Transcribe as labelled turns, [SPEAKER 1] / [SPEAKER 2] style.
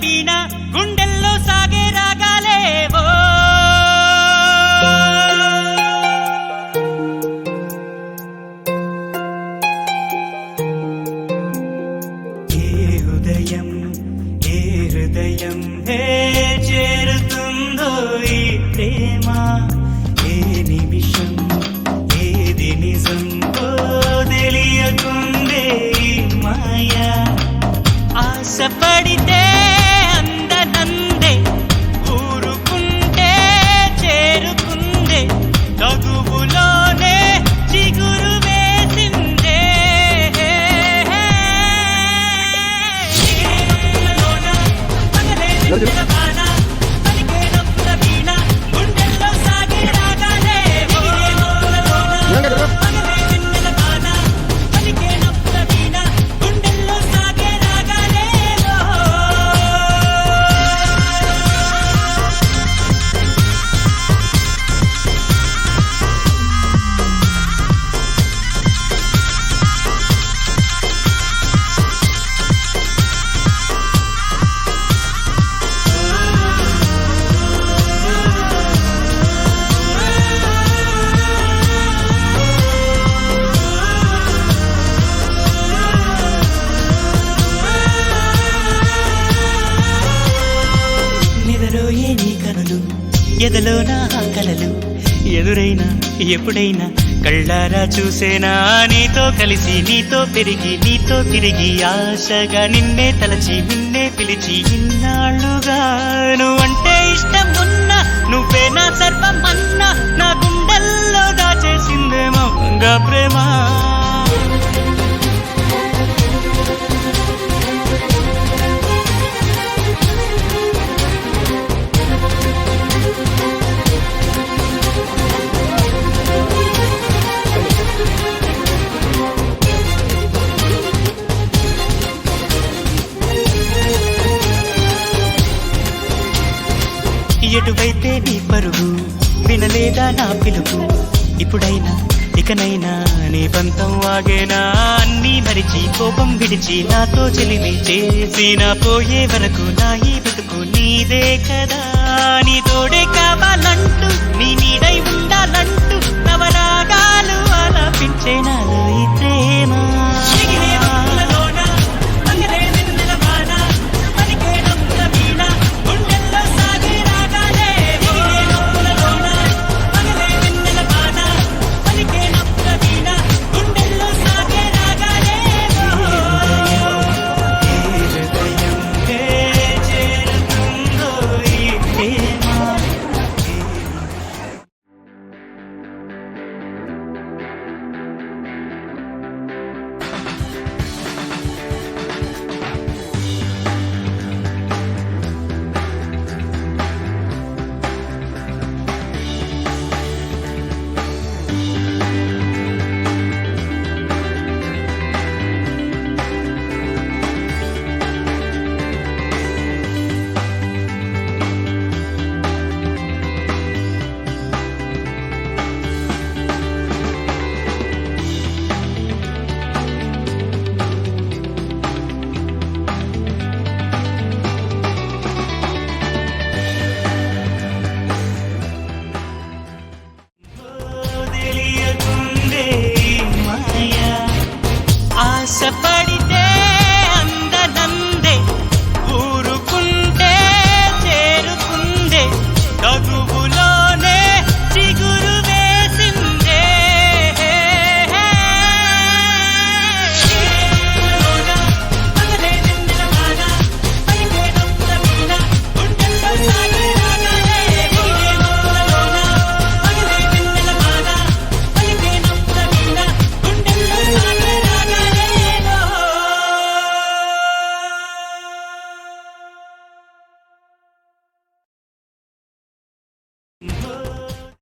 [SPEAKER 1] వీణ గుండెల్లో సాగే రాగాలేవో ఏ హృదయం చేరుతుందో ఈ ప్రేమ ఏ నిమిషం ఏది నిజం తెలియకుందే ఈ మాయా ఆశపడితే అందనందే ఊరుకుంటే చేరుకుందే తగువులోనే చిగురు వేసిందే గుండెల్లో సాగే రాగాలే గుండెల్లో సాగే రాగాలే నిదరోయే నీ కనులు ఎదలో నా కలలు ఎదురైనా ఎప్పుడైనా కళ్ళారా చూసేనా నీతో కలిసి నీతో పెరిగి నీతో తిరిగి ఆశగా నిన్నే తలచి నిన్నే పిలిచి ఇన్నాళ్ళుగా నువ్వంటే ఇష్టం ఉన్నా నువ్వే నా సర్వం అన్నా నా గుండెల్లో దాచేసిందేమో గంగా ప్రేమ ఎటువైతే నీ పరుగు వినలేదా నా పిలుపు ఇప్పుడైనా ఇకనైనా నీ పంతం వాగేనా అన్నీ మరిచి కోపం విడిచి నాతో చెలిమి చేసి నా పోయే వరకు నా ఈ బతుకు నీదే కదా